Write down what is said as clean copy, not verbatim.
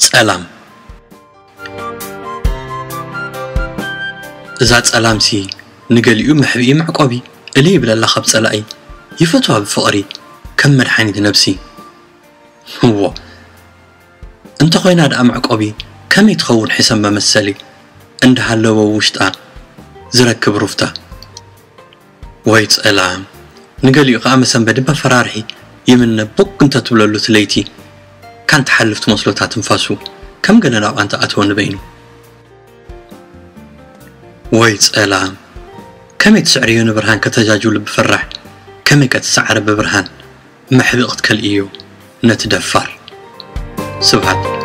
سلام ذات سلام سي نقليو محبي معقوبي اللي بلا الله خبص لاي يفتوها بفقري كم مرحاني نفسي هو انت خوينا دا معقوبي كم يتخون حسن ما مسلي عند هالو وشتا زركب رفتا ويت سلام نقليو قامسا بدبا فرارحي يمن بوك انت تبللو تليتي كانت حلفت مصلوتات انفاسو كم قلنا أنت أتون بيني ويت سلام كم يتسعريون برهان كتجاجول بفرح كم يتسعر ببرهان محبقت كالإيو نتدفر سبحان